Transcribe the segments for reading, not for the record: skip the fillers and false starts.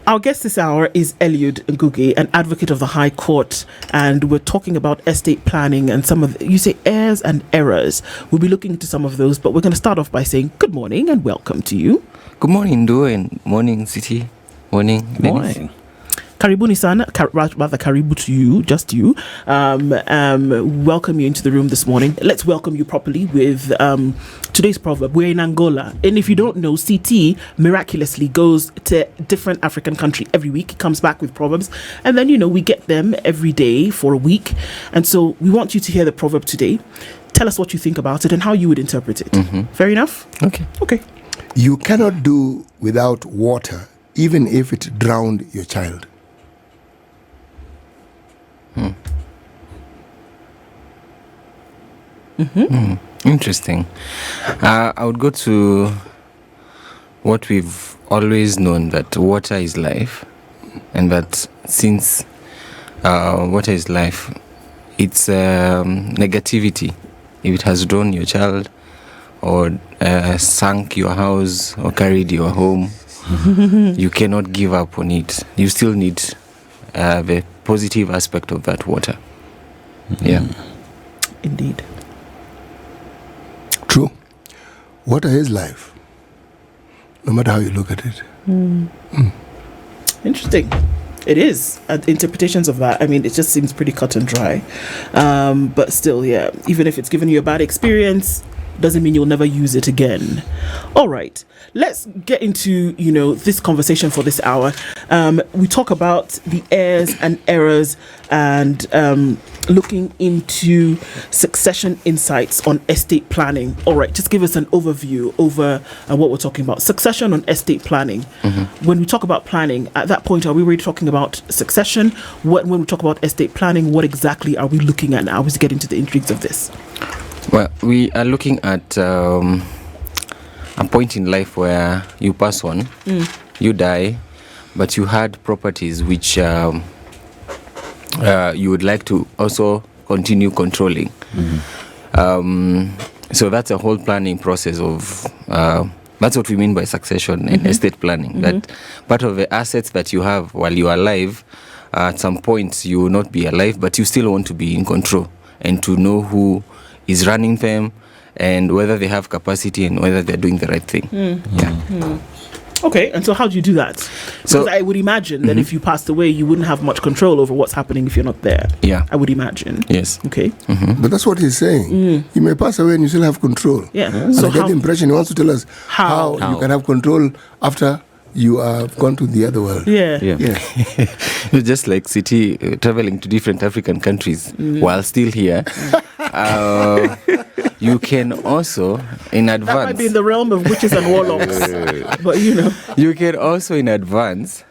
Our guest this hour is Eliud Ngugi, an advocate of the High Court, and we're talking about estate planning and some of you say heirs and errors. We'll be looking into some of those, but we're going to start off by saying good morning and welcome to you. Good morning, Do, and morning, City. Morning. Morning. Karibuni sana, rather karibu to you, just you. Welcome you into the room this morning. Let's welcome you properly with today's proverb. We're in Angola, and if you don't know, CT miraculously goes to different African country every week. He comes back with proverbs, and then we get them every day for a week. And so we want you to hear the proverb today. Tell us what you think about it and how you would interpret it. Fair enough? Okay. You cannot do without water, even if it drowned your child. Interesting. I would go to what we've always known, that water is life, and that since water is life, it's negativity. If it has drowned your child or sunk your house or carried your home, you cannot give up on it. You still need the positive aspect of that water. Yeah. Indeed. True. Water is life, no matter how you look at it. Interesting. It is. Interpretations of that, it just seems pretty cut and dry. But still, yeah, even if it's given you a bad experience, doesn't mean you'll never use it again. All right, let's get into this conversation for this hour. We talk about the heirs and errors and looking into succession insights on estate planning. All right, just give us an overview over what we're talking about. Succession on estate planning. When we talk about planning, at that point, are we really talking about succession? When we talk about estate planning, what exactly are we looking at now? Let's get into the intrigues of this. Well, we are looking at a point in life where you pass on, you die, but you had properties which you would like to also continue controlling. So that's a whole planning process of that's what we mean by succession and estate planning. That part of the assets that you have while you are alive, at some point you will not be alive, but you still want to be in control and to know who is running them and whether they have capacity and whether they're doing the right thing. Okay, and so how do you do that? Because I would imagine that if you passed away, you wouldn't have much control over what's happening if you're not there. Yeah. I would imagine. Yes. Okay. But that's what he's saying. You may pass away and you still have control. Yeah. And So I get the impression he wants to tell us how you can have control after you have gone to the other world. Yeah. Just like City traveling to different African countries while still here. You can also in advance. That might be in the realm of witches and warlocks. But you can also in advance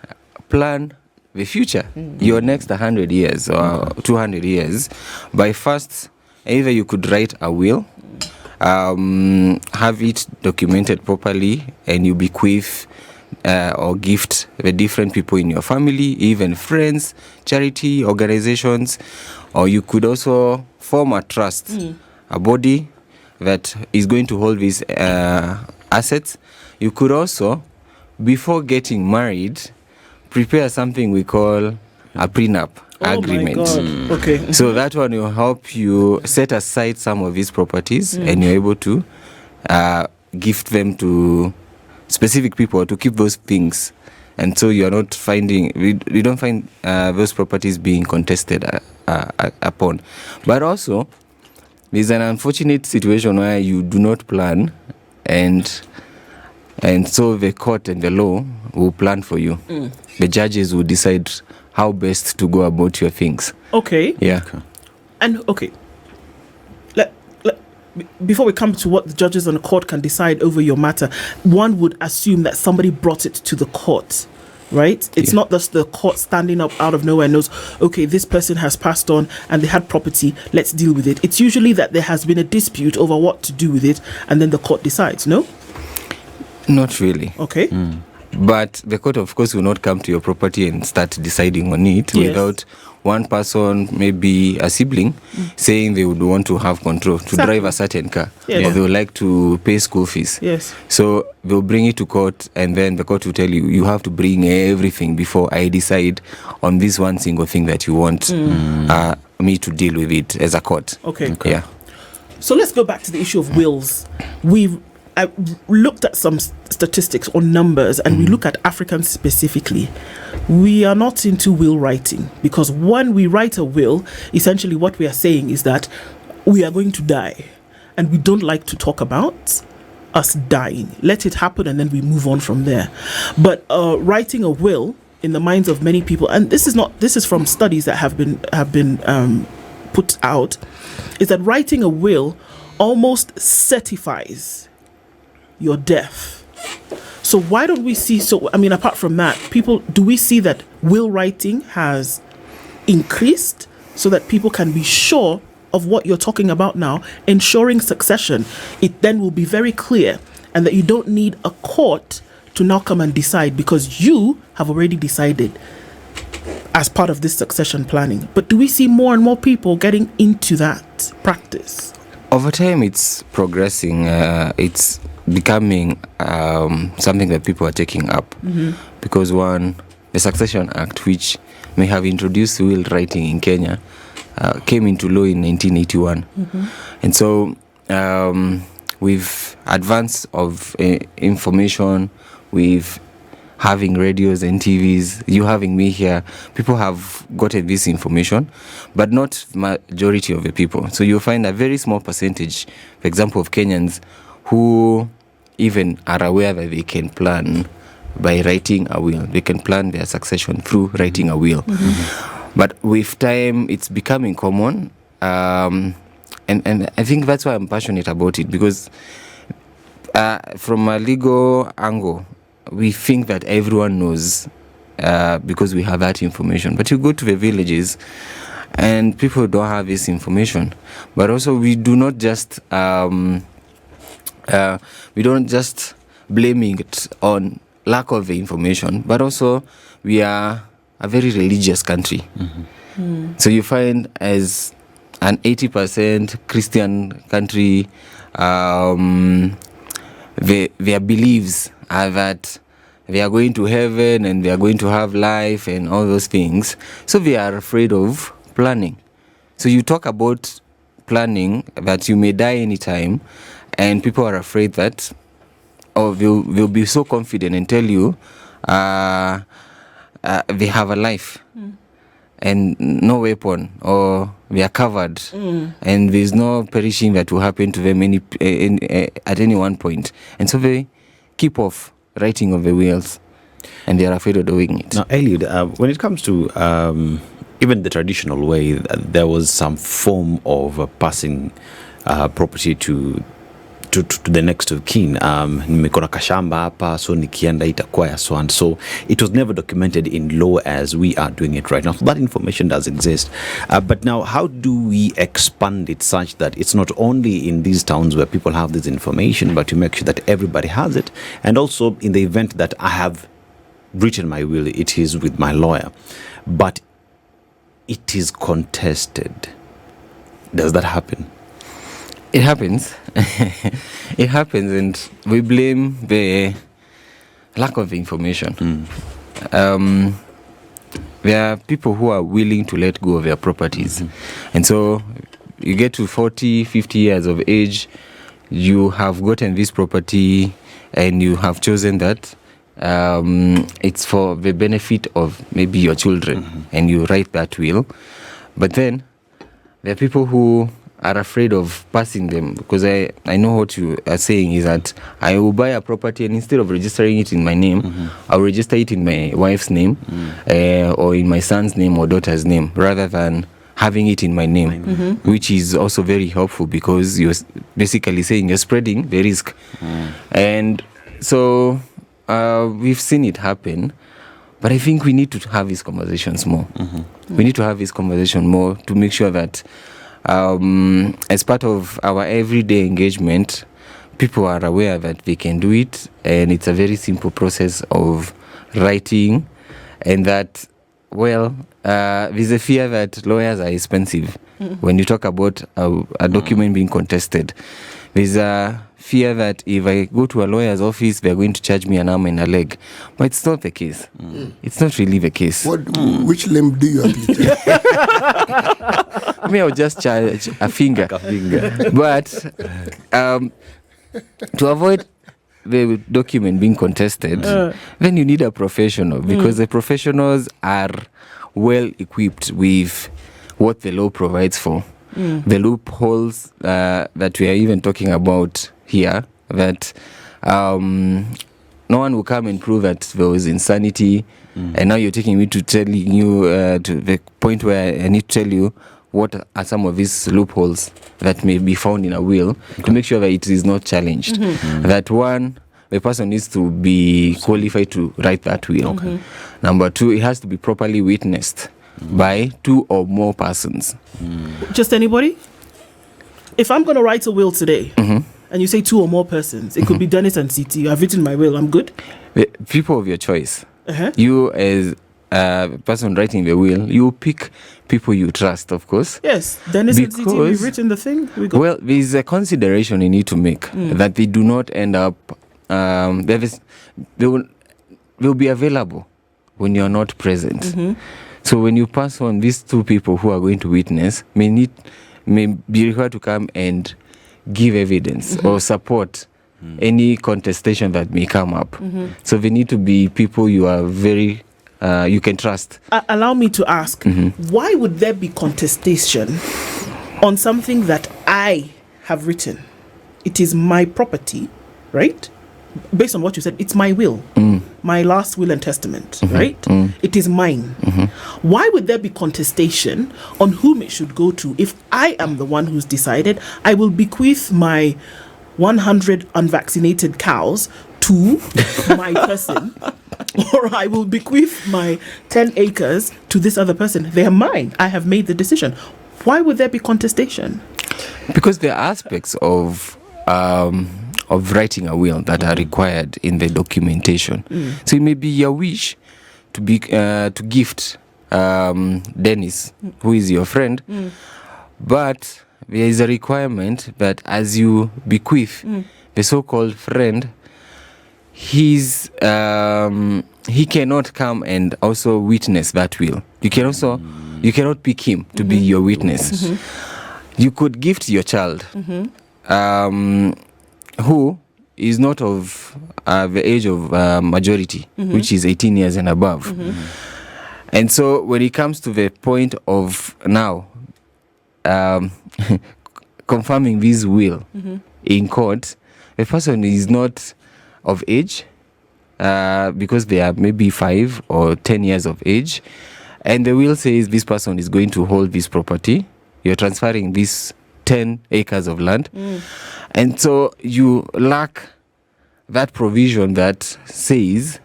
plan the future, your next 100 years or 200 years. By first, either you could write a will, have it documented properly, and you bequeath or gift the different people in your family, even friends, charity organizations, or you could also form a trust, a body that is going to hold these assets. You could also, before getting married, prepare something we call a prenup agreement. My God. Okay. So that one will help you set aside some of these properties and you're able to gift them to specific people to keep those things. And so you're not finding, we don't find those properties being contested upon. But also, there's an unfortunate situation where you do not plan and so the court and the law will plan for you. The judges will decide how best to go about your things. Okay. Yeah. And before we come to what the judges and the court can decide over your matter, one would assume that somebody brought it to the court, right? It's not just the court standing up out of nowhere and knows, okay, this person has passed on and they had property, let's deal with it. It's usually that there has been a dispute over what to do with it and then the court decides, no? Not really. Okay. But the court, of course, will not come to your property and start deciding on it without one person, maybe a sibling, saying they would want to have control to drive a certain car, or they would like to pay school fees. Yes. So they'll bring it to court, and then the court will tell you, you have to bring everything before I decide on this one single thing that you want me to deal with it as a court. Okay. Yeah. So let's go back to the issue of wills. We've looked at some statistics or numbers, and we look at Africans specifically. We are not into will writing, because when we write a will, essentially what we are saying is that we are going to die, and we don't like to talk about us dying. Let it happen, and then we move on from there. But writing a will, in the minds of many people, and this is from studies that have been put out, is that writing a will almost certifies your death. So why don't we see, apart from that, do we see that will writing has increased so that people can be sure of what you're talking about now, ensuring succession? It then will be very clear, and that you don't need a court to now come and decide, because you have already decided as part of this succession planning. But do we see more and more people getting into that practice? Over time, it's progressing. It's becoming something that people are taking up, because the Succession Act, which may have introduced will writing in Kenya, came into law in 1981. And so with advance of information, with having radios and TVs, you having me here, people have gotten this information, but not majority of the people. So you'll find a very small percentage, for example, of Kenyans who even are aware that they can plan by writing a will. They can plan their succession through writing a will. But with time, it's becoming common. And I think that's why I'm passionate about it, because from a legal angle, we think that everyone knows because we have that information. But you go to the villages and people don't have this information. But also we do not just blaming it on lack of the information, but also we are a very religious country. So you find as an 80% Christian country, their beliefs are that they are going to heaven and they are going to have life and all those things. So they are afraid of planning. So you talk about planning that you may die anytime, and people are afraid that, they'll be so confident and tell you they have a life and no weapon, or they are covered, and there's no perishing that will happen to them at any one point. And so they keep off writing of the wills, and they are afraid of doing it. Now, Eliud, when it comes to even the traditional way, there was some form of passing property to the next of kin. Nimekona kashamba hapa, so nikienda itakuwa ya so and so. It was never documented in law as we are doing it right now. So that information does exist. But now, how do we expand it such that it's not only in these towns where people have this information, but to make sure that everybody has it? And also, in the event that I have written my will, it is with my lawyer, but it is contested. Does that happen? It happens. It happens, and we blame the lack of information. There are people who are willing to let go of their properties. And so you get to 40, 50 years of age, you have gotten this property, and you have chosen that it's for the benefit of maybe your children, and you write that will. But then there are people who are afraid of passing them, because I know what you are saying is that I will buy a property, and instead of registering it in my name, I'll register it in my wife's name, or in my son's name or daughter's name, rather than having it in my name, which is also very helpful, because you're basically saying you're spreading the risk. And so we've seen it happen, but I think we need to have these conversations more. We need to have this conversation more to make sure that as part of our everyday engagement, people are aware that they can do it, and it's a very simple process of writing, and that, well, there's a fear that lawyers are expensive. When you talk about a document being contested, there's a fear that if I go to a lawyer's office, they're going to charge me an arm and a leg. But it's not the case. It's not really the case. Which limb do you actually charge? Me, I'll just charge a finger. But to avoid the document being contested, then you need a professional, because the professionals are well equipped with what the law provides for. The loopholes that we are even talking about here, that no one will come and prove that there was insanity, and now you're taking me to telling you to the point where I need to tell you what are some of these loopholes that may be found in a will, to make sure that it is not challenged. That one, the person needs to be qualified to write that will. Number two, it has to be properly witnessed by 2 or more persons. Just anybody? If I'm going to write a will today, and you say 2 or more persons, it could be Dennis and CT. I've written my will, I'm good? The people of your choice. You, as a person writing the will, you pick people you trust, of course. Yes, Dennis and CT, we've written the thing. Well, there's a consideration you need to make, that they do not end up, they will be available when you're not present. So when you pass on, these 2 people who are going to witness may be required to come and give evidence or support any contestation that may come up. So they need to be people you are very you can trust. Allow me to ask, why would there be contestation on something that I have written? It is my property, right? Based on what you said, it's my will, my last will and testament, right? It is mine. Why would there be contestation on whom it should go to if I am the one who's decided I will bequeath my 100 unvaccinated cows to my person, or I will bequeath my 10 acres to this other person? They are mine. I have made the decision. Why would there be contestation? Because there are aspects of writing a will that are required in the documentation. So it may be your wish to be to gift Dennis, who is your friend, but there is a requirement that as you bequeath the so-called friend, he cannot come and also witness that will. You cannot pick him to be your witness. You could gift your child, who is not of the age of majority, which is 18 years and above. And so when it comes to the point of now confirming this will in court, the person is not of age, because they are maybe 5 or 10 years of age, and the will says this person is going to hold this property. You're transferring this 10 acres of land. And so you lack that provision that says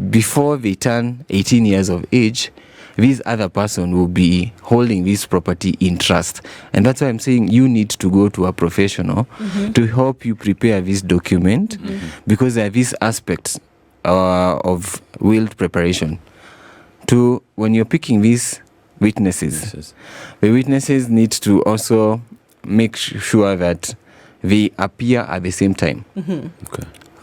before they turn 18 years of age, this other person will be holding this property in trust. And that's why I'm saying you need to go to a professional to help you prepare this document, because there are these aspects of will preparation. When you're picking these witnesses, the witnesses need to also make sure that they appear at the same time.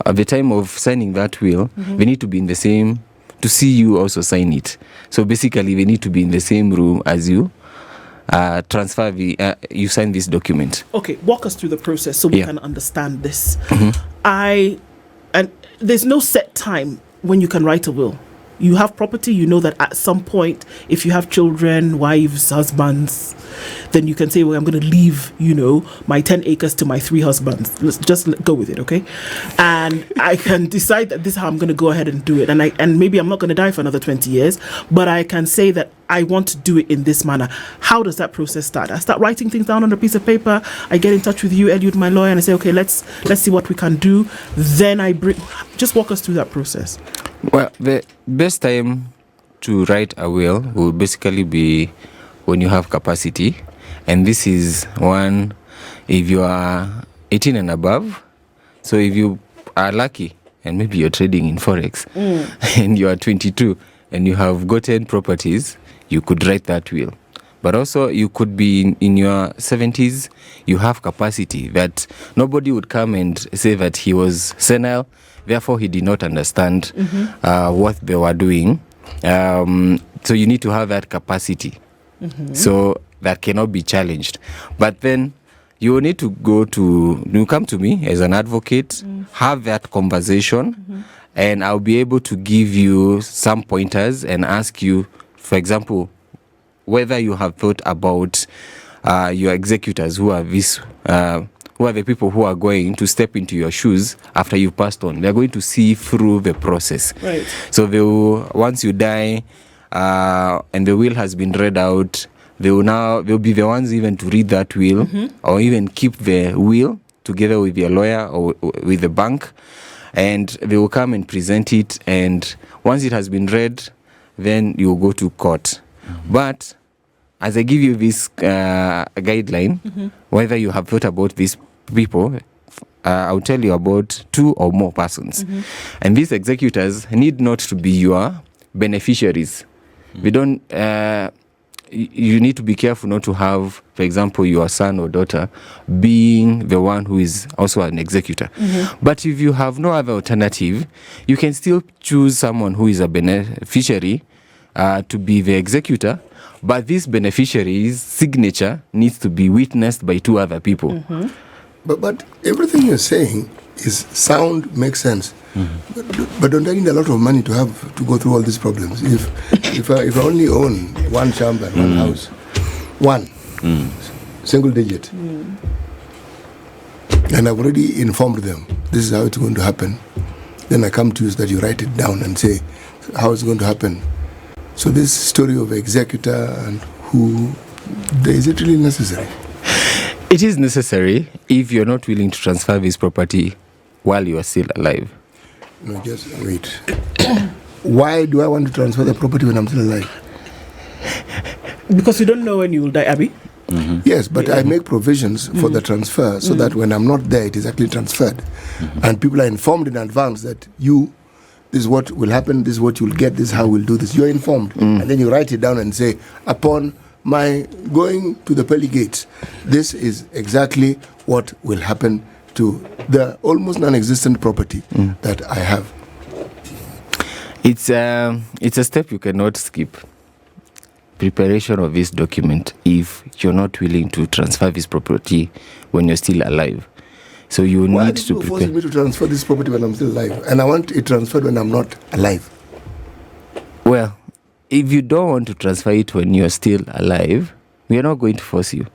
At the time of signing that will, they need to be in the same, to see you also sign it. So basically, they need to be in the same room as you you sign this document. Okay, walk us through the process so we can understand this. And there's no set time when you can write a will. You have property, you know that at some point, if you have children, wives, husbands, then you can say, well, I'm going to leave, my 10 acres to my 3 husbands. Let's just go with it, okay? And I can decide that this is how I'm going to go ahead and do it. And maybe I'm not going to die for another 20 years, but I can say that I want to do it in this manner. How does that process start? I start writing things down on a piece of paper. I get in touch with you, Eliud, my lawyer, and I say, okay, let's see what we can do. Then just walk us through that process. Well, the best time to write a will basically be when you have capacity. And this is one, if you are 18 and above, So if you are lucky, and maybe you're trading in Forex, and you are 22, and you have gotten properties, you could write that will. But also, you could be in your 70s, you have capacity that nobody would come and say that he was senile, therefore he did not understand what they were doing. So you need to have that capacity. So that cannot be challenged. But then you need to you come to me as an advocate, have that conversation, and I'll be able to give you some pointers and ask you, for example, whether you have thought about your executors who are the people who are going to step into your shoes after you've passed on. They're going to see through the process. Right. So once you die and the will has been read out, they'll be the ones even to read that will or even keep the will together with your lawyer or with the bank, and they will come and present it, and once it has been read, then you will go to court. But as I give you this guideline, whether you have thought about these people, I'll tell you about 2 or more persons. And these executors need not to be your beneficiaries. We don't. You need to be careful not to have, for example, your son or daughter being the one who is also an executor. But if you have no other alternative, you can still choose someone who is a beneficiary to be the executor, but this beneficiary's signature needs to be witnessed by 2 other people. But everything you're saying is sound, makes sense. But don't I need a lot of money to go through all these problems? If I only own 1 chamber, 1 house, 1 single digit, and I've already informed them this is how it's going to happen, then I come to you so that you write it down and say how it's going to happen. So this story of executor and is it really necessary? It is necessary if you're not willing to transfer this property while you are still alive. No, just wait. Why do I want to transfer the property when I'm still alive? Because you don't know when you will die, Abby. Yes, but I make provisions for the transfer so that when I'm not there, it is actually transferred. And people are informed in advance that this is what will happen, this is what you'll get, this is how we'll do this. You're informed. And then you write it down and say, upon my going to the pearly gates, this is exactly what will happen to the almost non-existent property that I have. It's a step you cannot skip. Preparation of this document if you're not willing to transfer this property when you're still alive. So you Why need did to you prepare. force me to transfer this property when I'm still alive? And I want it transferred when I'm not alive. Well, if you don't want to transfer it when you're still alive, we are not going to force you.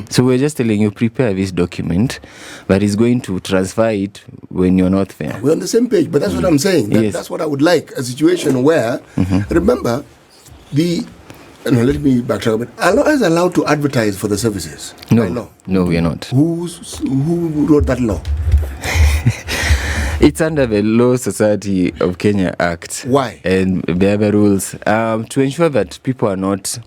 So we're just telling you, prepare this document, but it's going to transfer it when you're not there. We're on the same page, but that's what I'm saying. That's what I would like, a situation where, remember, let me backtrack a bit. Are lawyers allowed to advertise for the services? No, we are not. Who wrote that law? It's under the Law Society of Kenya Act. Why? And the other rules to ensure that people are not.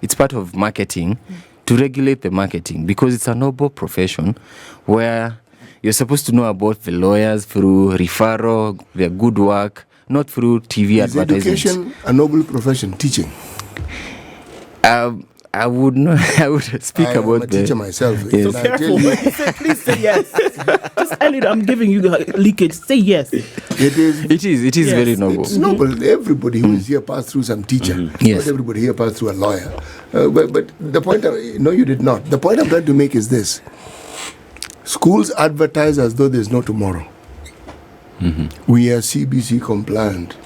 It's part of marketing to regulate the marketing, because it's a noble profession where you're supposed to know about the lawyers through referral, their good work, not through TV Is advertisements. education a noble profession? Teaching. I would not. I would speak I about am a teacher myself. Yes. So careful. Please say yes. Just Eliud, I'm giving you the leakage. Say yes. It is Yes, very noble. It's noble. Everybody who is here passed through some teacher. Yes. Not everybody here passed through a lawyer. But the point, no, you did not. The point I'm trying to make is this. Schools advertise as though there's no tomorrow. We are CBC compliant.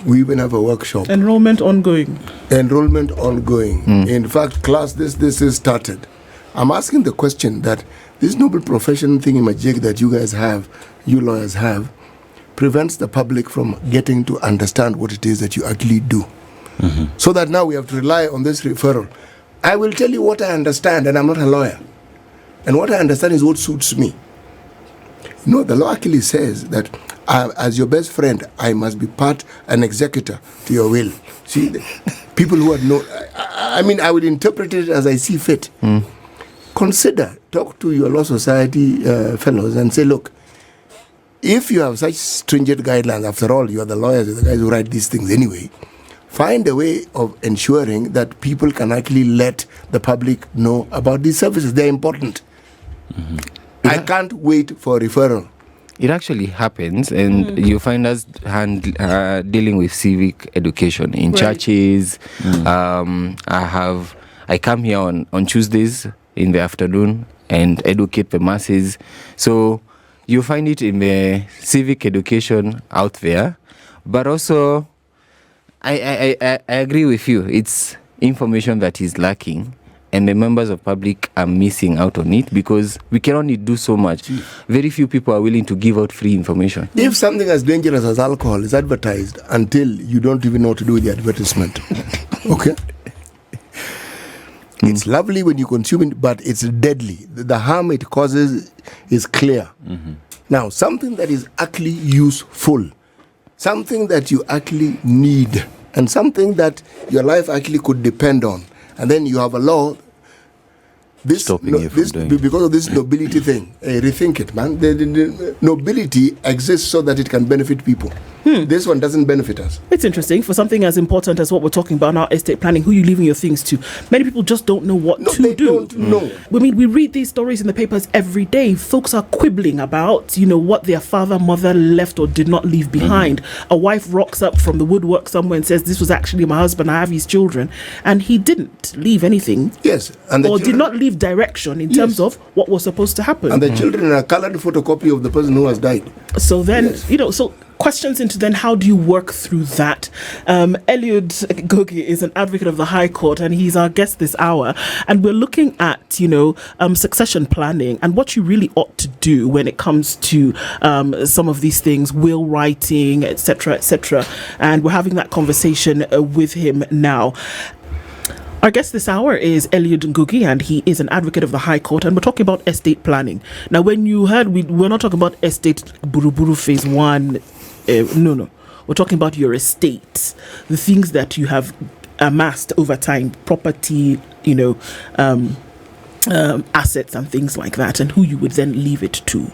We even have a workshop. Enrollment ongoing. In fact, class, this is started. I'm asking the question that this noble profession thingamajig that you guys have, you lawyers have, prevents the public from getting to understand what it is that you actually do. So that now we have to rely on this referral. I will tell you what I understand, and I'm not a lawyer. And what I understand is what suits me. No, the law actually says that as your best friend, I must be an executor to your will. See, people who are I will interpret it as I see fit. talk to your law society fellows and say, look, if you have such stringent guidelines, after all, you are the lawyers, the guys who write these things anyway, find a way of ensuring that people can actually let the public know about these services. They're important. Mm-hmm. I can't wait for referral. It actually happens, and you find us dealing with civic education in churches. I come here on Tuesdays in the afternoon and educate the masses. So you find it in the civic education out there, but also I agree with you. It's information that is lacking, and the members of public are missing out on it because we can only do so much. Very few people are willing to give out free information. If something as dangerous as alcohol is advertised until you don't even know what to do with the advertisement, okay? It's lovely when you consume it, but it's deadly. The harm it causes is clear. Mm-hmm. Now, something that is actually useful, something that you actually need, and something that your life actually could depend on, and then you have a law because of this nobility thing. Rethink it, man. The nobility exists so that it can benefit people. This one doesn't benefit us. It's interesting. For something as important as what we're talking about now, estate planning, who you leaving your things to, many people just don't know what to do. Don't know. I mean, we read these stories in the papers every day. Folks are quibbling about, what their father, mother left or did not leave behind. A wife rocks up from the woodwork somewhere and says, this was actually my husband, I have his children. And he didn't leave anything. Yes. Or did not leave direction in terms of what was supposed to happen. And the children are a colored photocopy of the person who has died. So then, so questions into then how do you work through that? Eliud Ngugi is an advocate of the High Court, and he's our guest this hour. And we're looking at, succession planning and what you really ought to do when it comes to some of these things, will writing, etc., etc. And we're having that conversation with him now. Our guest this hour is Eliud Ngugi, and he is an advocate of the High Court, and we're talking about estate planning. Now, when you heard, we're not talking about estate Buruburu Phase 1. No. We're talking about your estate, the things that you have amassed over time, property, assets and things like that, and who you would then leave it to.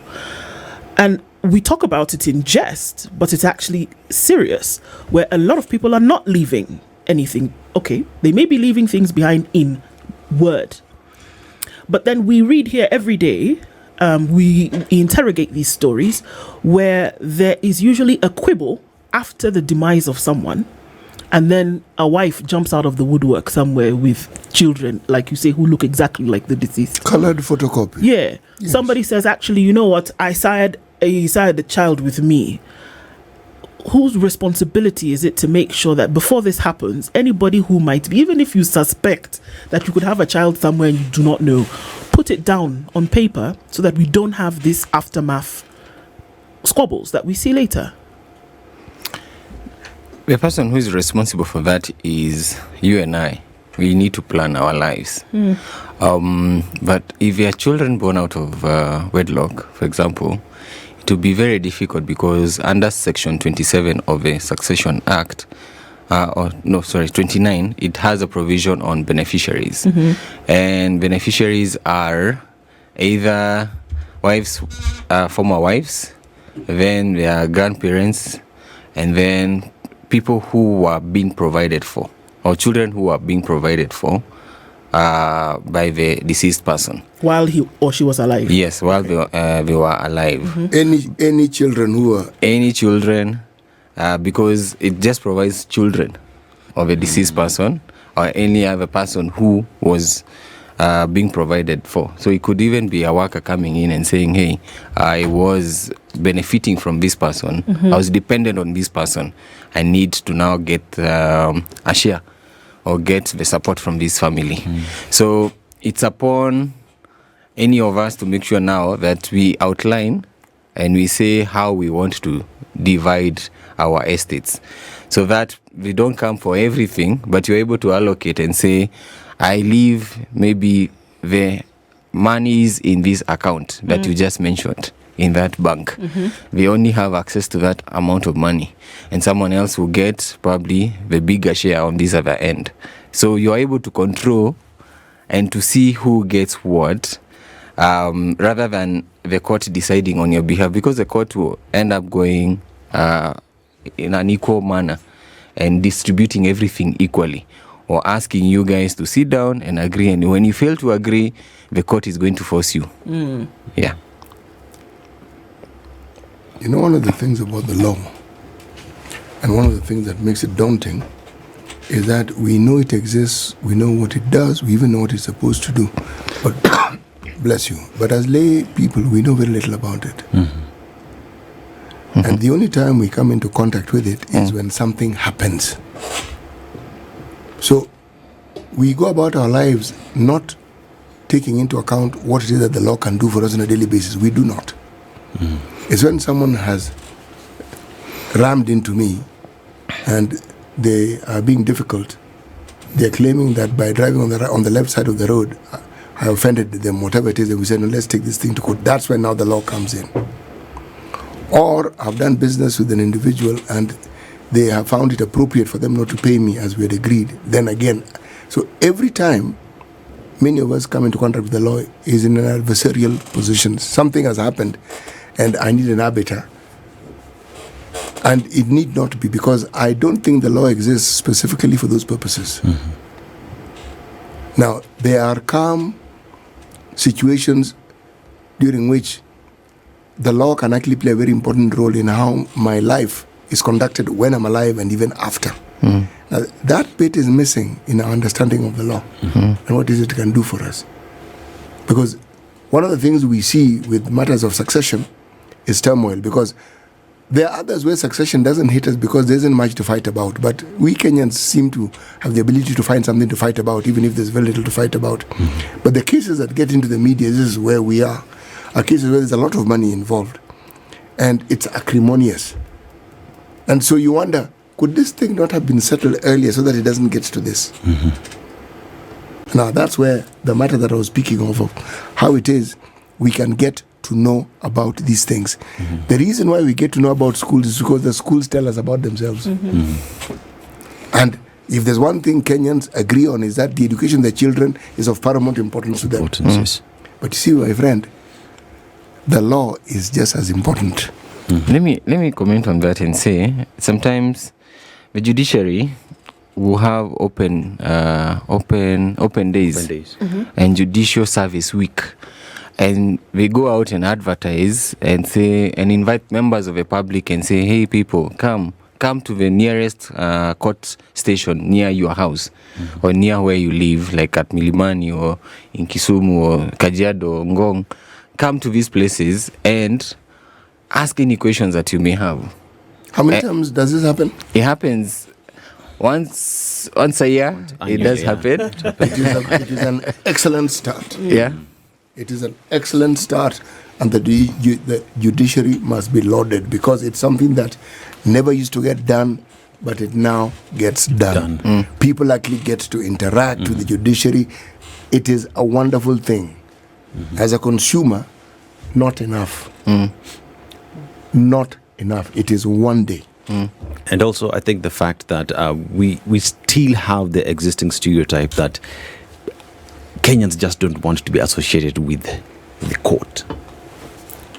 And we talk about it in jest, but it's actually serious, where a lot of people are not leaving anything. Okay, they may be leaving things behind in word, but then we read here every day, we interrogate these stories where there is usually a quibble after the demise of someone, and then a wife jumps out of the woodwork somewhere with children, like you say, who look exactly like the deceased. Colored photocopy. Yeah. Yes. Somebody says, actually, you know what, he sired the child with me. Whose responsibility is it to make sure that before this happens, anybody who might be, even if you suspect that you could have a child somewhere and you do not know, put it down on paper so that we don't have this aftermath squabbles that we see later? The person who is responsible for that is you and I. We need to plan our lives. But if there are children born out of wedlock, for example, it will be very difficult because under Section 27 of the Succession Act, 29, it has a provision on beneficiaries. And beneficiaries are either wives, former wives, then their grandparents, and then people who are being provided for, or children who are being provided for by the deceased person. While he or she was alive? Yes, while they were alive. Any children who are... Any children, because it just provides children of a deceased person or any other person who was being provided for. So it could even be a worker coming in and saying, hey, I was benefiting from this person. I was dependent on this person. I need to now get a share or get the support from this family. So it's upon any of us to make sure now that we outline and we say how we want to divide our estates, so that we don't come for everything, but you're able to allocate and say, I leave maybe the monies in this account that you just mentioned in that bank. They only have access to that amount of money, and someone else will get probably the bigger share on this other end. So you're able to control and to see who gets what, rather than the court deciding on your behalf, because the court will end up going in an equal manner and distributing everything equally, or asking you guys to sit down and agree. And when you fail to agree, the court is going to force you. Yeah. You know, one of the things about the law, and one of the things that makes it daunting, is that we know it exists, we know what it does, we even know what it's supposed to do. But, bless you, but as lay people, we know very little about it. And the only time we come into contact with it is when something happens. So we go about our lives not taking into account what it is that the law can do for us on a daily basis. We do not. It's when someone has rammed into me and they are being difficult. They're claiming that by driving on the left side of the road, I offended them, whatever it is, and we said, no, let's take this thing to court. That's when now the law comes in. Or I've done business with an individual and they have found it appropriate for them not to pay me as we had agreed. Then again, so every time many of us come into contact with the law is in an adversarial position. Something has happened and I need an arbiter. And it need not be, because I don't think the law exists specifically for those purposes. Now, there are calm situations during which the law can actually play a very important role in how my life is conducted when I'm alive and even after. Now, that bit is missing in our understanding of the law and what is it can do for us. Because one of the things we see with matters of succession is turmoil, because there are others where succession doesn't hit us because there isn't much to fight about. But we Kenyans seem to have the ability to find something to fight about, even if there's very little to fight about. But the cases that get into the media, this is where we are cases where there's a lot of money involved. And it's acrimonious. And so you wonder, could this thing not have been settled earlier so that it doesn't get to this? Now, that's where the matter that I was speaking of how it is we can get to know about these things. The reason why we get to know about schools is because the schools tell us about themselves. And if there's one thing Kenyans agree on, is that the education of their children is of paramount importance to them. But you see, my friend, the law is just as important. Let me comment on that and say, sometimes the judiciary will have open days. And judicial service week. And they go out and advertise and say, and invite members of the public and say, hey people, come to the nearest court station near your house or near where you live, like at Milimani or in Kisumu or Kajiado or Ngong. Come to these places and ask any questions that you may have. How many times does this happen? It happens once a year. It does happen. It is an excellent start. Yeah. It is an excellent start, and the judiciary must be lauded, because it's something that never used to get done, but it now gets done. People actually get to interact with the judiciary. It is a wonderful thing. As a consumer, not enough. Not enough. It is one day. And also, I think the fact that we still have the existing stereotype that Kenyans just don't want to be associated with the court.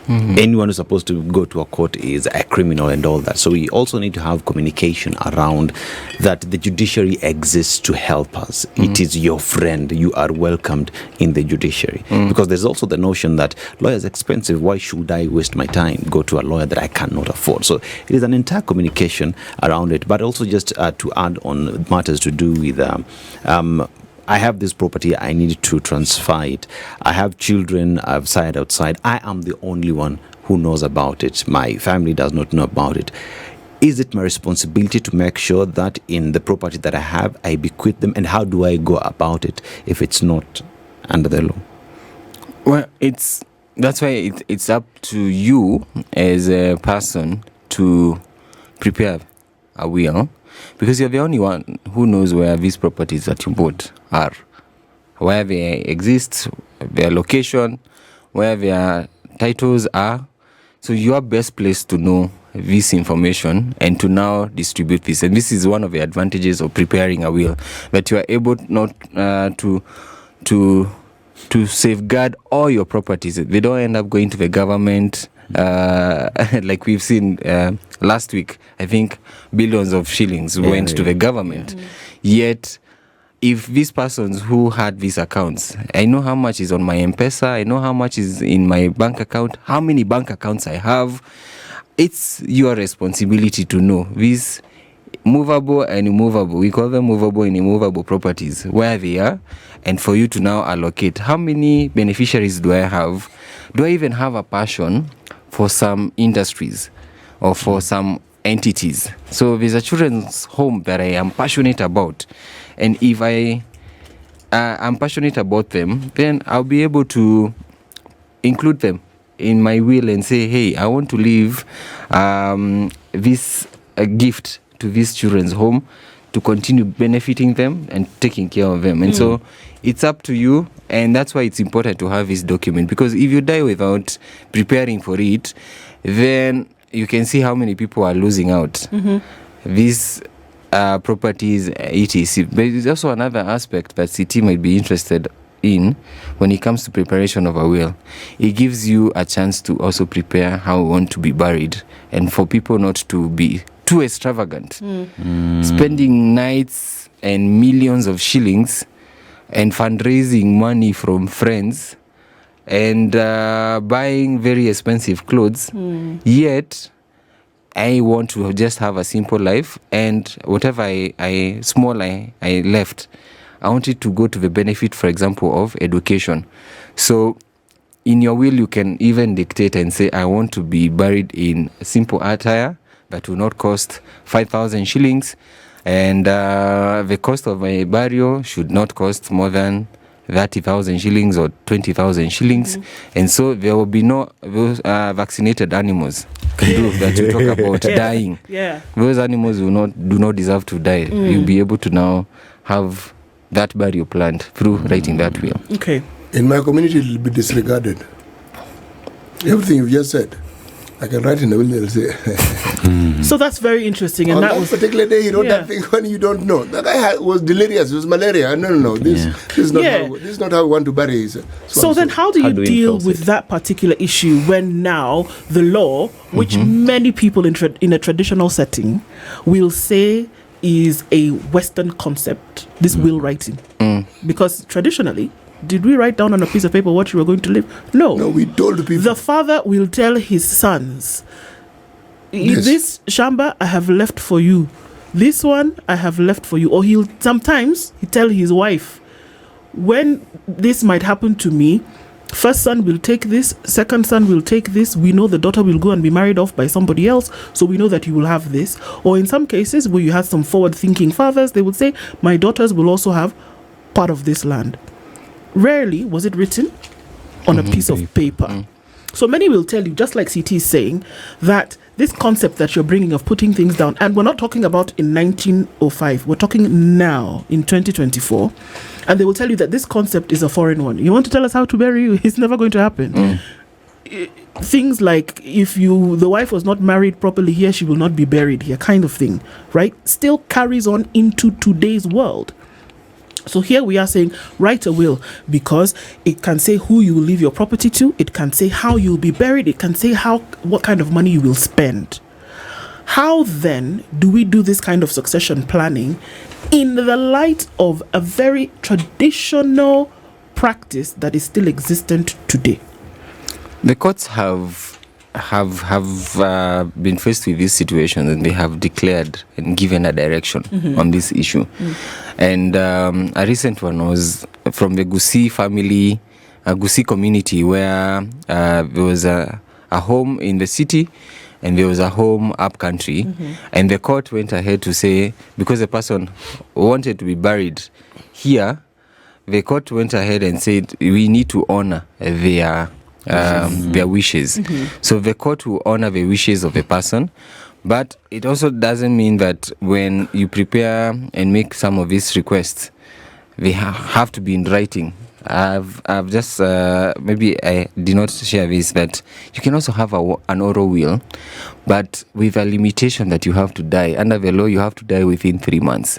Anyone who's supposed to go to a court is a criminal and all that. So we also need to have communication around that the judiciary exists to help us. It is your friend. You are welcomed in the judiciary. Because there's also the notion that lawyer is expensive. Why should I waste my time, go to a lawyer that I cannot afford? So it is an entire communication around it. But also just to add on matters to do with I have this property, I need to transfer it. I have children outside. I am the only one who knows about it. My family does not know about it. Is it my responsibility to make sure that in the property that I have, I bequeath them? And how do I go about it if it's not under the law? Well, that's why it's up to you as a person to prepare a will. Because you're the only one who knows where these properties that you bought are, where they exist, their location, where their titles are. So you are best placed to know this information and to now distribute this. And this is one of the advantages of preparing a will, that you are able not to to safeguard all your properties. They don't end up going to the government, like we've seen last week. I think billions of shillings went to the government. Yet, if these persons who had these accounts, I know how much is on my M-Pesa, I know how much is in my bank account, how many bank accounts I have. It's your responsibility to know these movable and immovable, we call them movable and immovable properties, where they are, and for you to now allocate. How many beneficiaries do I have? Do I even have a passion for some industries or for some entities? So there's a children's home that I am passionate about, and if I'm passionate about them, then I'll be able to include them in my will and say, hey, I want to leave this gift to this children's home to continue benefiting them and taking care of them. And so it's up to you, and that's why it's important to have this document, because if you die without preparing for it, then you can see how many people are losing out. These properties, etc. But there's also another aspect that CT might be interested in when it comes to preparation of a will. It gives you a chance to also prepare how you want to be buried, and for people not to be too extravagant, spending nights and millions of shillings and fundraising money from friends and buying very expensive clothes. Yet I want to just have a simple life, and whatever I left, I want it to go to the benefit, for example, of education. So in your will, you can even dictate and say, I want to be buried in simple attire that will not cost 5,000 shillings, and the cost of my burial should not cost more than 30,000 shillings or 20,000 shillings. And so there will be no those vaccinated animals that you talk about dying. Those animals do not deserve to die. You'll be able to now have that burial planned through writing that will. Okay. In my community, it will be disregarded. Everything you've just said, I can write in the will, they'll say. So that's very interesting. And on that that was particular day, he wrote that thing when you don't know. That guy was delirious. It was malaria. No. This is not how we want to bury his. So then how do you deal with that particular issue when now the law, which many people in a traditional setting will say is a Western concept, this will writing? Because traditionally, did we write down on a piece of paper what you were going to live? No, we told people. The father will tell his sons, this shamba I have left for you, this one I have left for you. Or he'll tell his wife, when this might happen to me, first son will take this, second son will take this. We know the daughter will go and be married off by somebody else, so we know that you will have this. Or in some cases where you have some forward-thinking fathers, they would say, my daughters will also have part of this land. Rarely was it written on a piece of paper. So many will tell you, just like CT is saying, that this concept that you're bringing of putting things down, and we're not talking about in 1905, we're talking now in 2024, and they will tell you that this concept is a foreign one. You want to tell us how to bury you? It's never going to happen. Things like, if the wife was not married properly here, she will not be buried here, kind of thing, right? Still carries on into today's world. So here we are saying, write a will, because it can say who you will leave your property to, it can say how you will be buried, it can say what kind of money you will spend. How then do we do this kind of succession planning in the light of a very traditional practice that is still existent today? The courts have been faced with this situation, and they have declared and given a direction on this issue. And a recent one was from the Gusii family, a Gusii community, where there was a home in the city and there was a home up country. And the court went ahead to say, because the person wanted to be buried here, the court went ahead and said, we need to honor their wishes. So the court will honor the wishes of the person, but it also doesn't mean that when you prepare and make some of these requests, they have to be in writing. I've just maybe I did not share this, that you can also have an oral will, but with a limitation that you have to die. Under the law, you have to die within 3 months.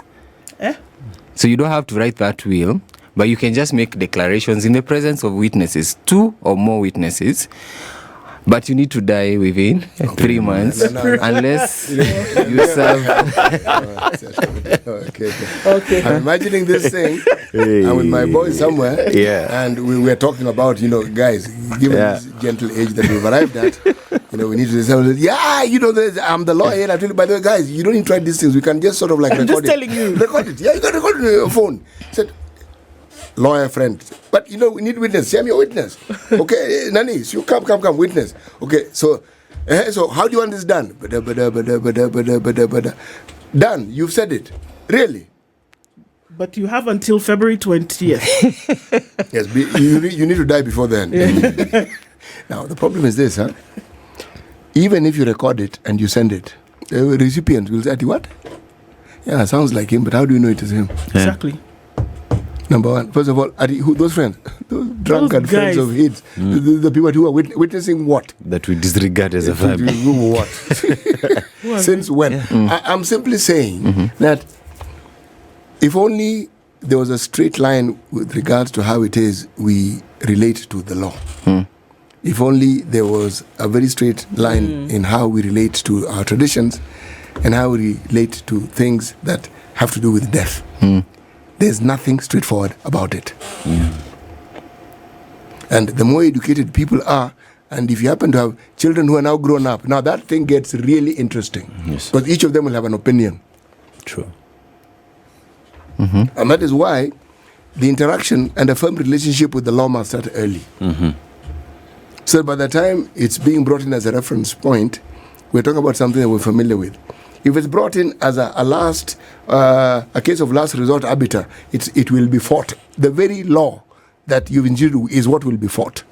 So you don't have to write that will, But you can just make declarations in the presence of witnesses, 2 or more witnesses. But you need to die within 3 months, unless you serve. Okay. I'm imagining this thing. I'm with my boys somewhere. Yeah. And we were talking about, guys, given this gentle age that we've arrived at, we need to say, I'm the lawyer. I tell you, by the way, guys, you don't need to try these things. We can just sort of like I'm record just telling you. Record it. Yeah, you can record it on your phone. Said, lawyer friend, but we need witness. Send me a witness. Okay, Nani, you come, witness. Okay, so how do you want this done? Done. You've said it. Really? But you have until February 20th. Yes, you need to die before then. Now the problem is this, huh? Even if you record it and you send it, the recipient will say, "What? Yeah, sounds like him, but how do you know it is him?" Exactly. Number one, first of all, who those friends? Those drunkard friends of his. The people who are witnessing what? That we disregard as a family. What? Since when? Yeah. I'm simply saying that if only there was a straight line with regards to how it is we relate to the law. If only there was a very straight line in how we relate to our traditions and how we relate to things that have to do with death. There's nothing straightforward about it. And the more educated people are, and if you happen to have children who are now grown up, now that thing gets really interesting. Yes. Because each of them will have an opinion. True. And that is why the interaction and a firm relationship with the law must start early. So by the time it's being brought in as a reference point, we're talking about something that we're familiar with. If it's brought in as a case of last resort arbiter, it will be fought. The very law that you've injured is what will be fought.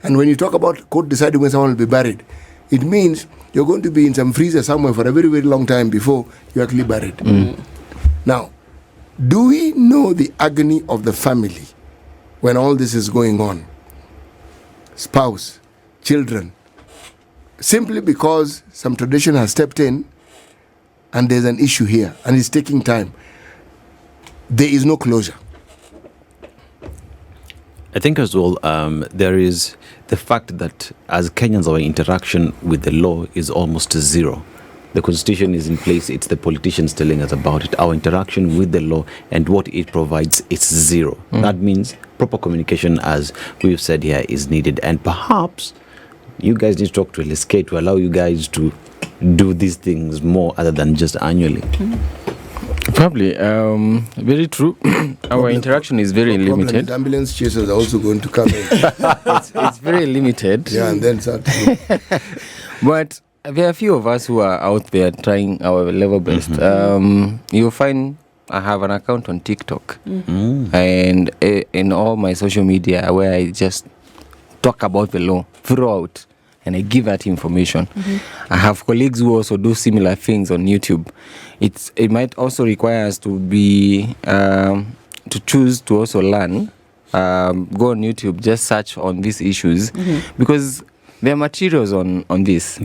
And when you talk about court deciding when someone will be buried, it means you're going to be in some freezer somewhere for a very, very long time before you're actually buried. Now, do we know the agony of the family when all this is going on? Spouse, children, simply because some tradition has stepped in and there's an issue here and it's taking time. There is no closure. I think as well, there is the fact that as Kenyans, our interaction with the law is almost zero. The constitution is in place. It's the politicians telling us about it. Our interaction with the law and what it provides, it's zero. That means proper communication, as we've said here, is needed. And perhaps you guys need to talk to LSK to allow you guys to do these things more other than just annually. Probably. Very true. Our interaction is very limited. Ambulance chasers are also going to come in. It's very limited. Yeah, and then start. But there are a few of us who are out there trying our level best. You'll find I have an account on TikTok and in all my social media where I just talk about the law throughout and I give that information. I have colleagues who also do similar things on YouTube. It might also require us to be to choose to also learn. Go on YouTube, just search on these issues because there are materials on this.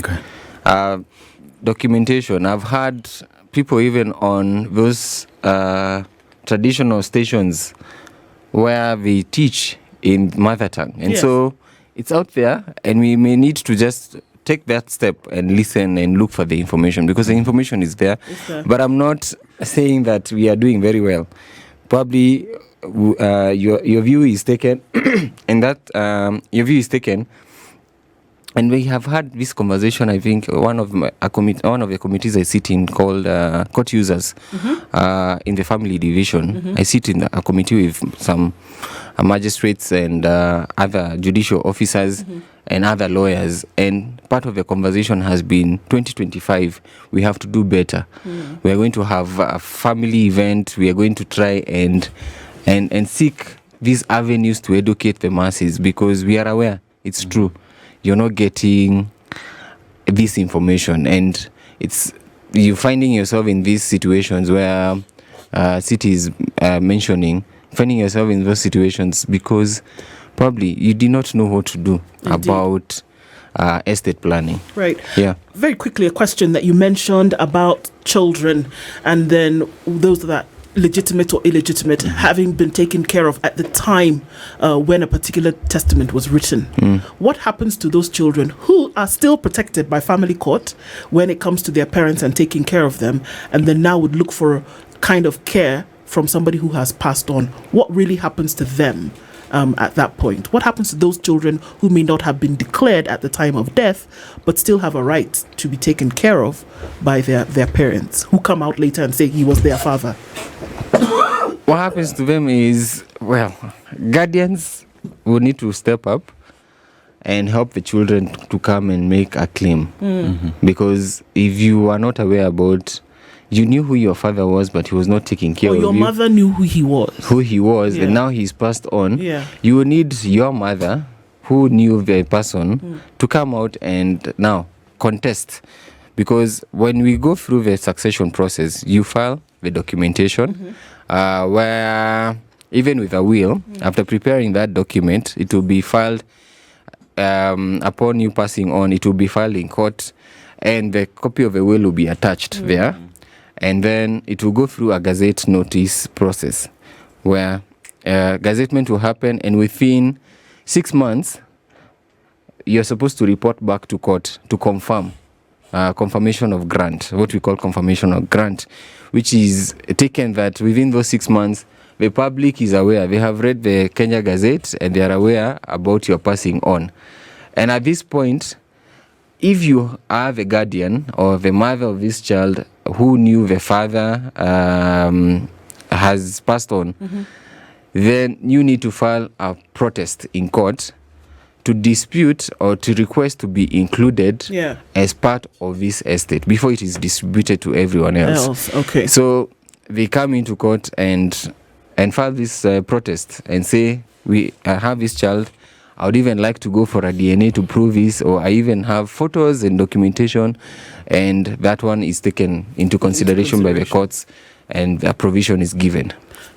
Documentation. I've had people even on those traditional stations where they teach in mother tongue. And so it's out there and we may need to just take that step and listen and look for the information because the information is there. But I'm not saying that we are doing very well. Probably your view is taken and that your view is taken. And we have had this conversation, I think, one of the committees I sit in called court users in the family division. I sit in a committee with some magistrates and other judicial officers and other lawyers. And part of the conversation has been 2025, we have to do better. We are going to have a family event. We are going to try and seek these avenues to educate the masses because we are aware it's true. You're not getting this information and you're finding yourself in these situations where cities mentioning, finding yourself in those situations because probably you did not know what to do about estate planning. Right. Yeah. Very quickly, a question that you mentioned about children and then those that legitimate or illegitimate, having been taken care of at the time when a particular testament was written. What happens to those children who are still protected by family court when it comes to their parents and taking care of them, and then now would look for kind of care from somebody who has passed on? What really happens to them at that point? What happens to those children who may not have been declared at the time of death, but still have a right to be taken care of by their parents, who come out later and say he was their father? What happens to them is, well, guardians will need to step up and help the children to come and make a claim. Because if you are not aware about, you knew who your father was, but he was not taking care of you. Or your mother knew who he was. And now he's passed on. Yeah. You will need your mother, who knew the person, to come out and now contest. Because when we go through the succession process, you file the documentation, where even with a will, after preparing that document, it will be filed upon you passing on. It will be filed in court, and the copy of the will will be attached there. And then it will go through a gazette notice process, where gazettement will happen, and within 6 months, you're supposed to report back to court to confirm confirmation of grant, what we call confirmation of grant, which is taken that within those 6 months, the public is aware. They have read the Kenya Gazette and they are aware about your passing on. And at this point, if you are the guardian or the mother of this child who knew the father has passed on, then you need to file a protest in court to dispute or to request to be included as part of this estate before it is distributed to everyone else. Okay. So they come into court and file this protest and say, we have this child. I would even like to go for a DNA to prove this, or I even have photos and documentation, and that one is taken into consideration by the courts, and a provision is given.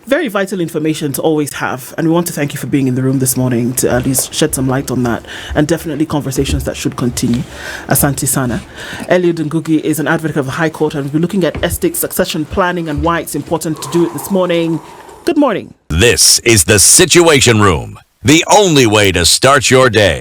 Very vital information to always have, and we want to thank you for being in the room this morning to at least shed some light on that, and definitely conversations that should continue. Asante Sana. Eliud Ngugi is an advocate of the High Court, and we'll be looking at estate succession planning and why it's important to do it this morning. Good morning. This is the Situation Room, the only way to start your day.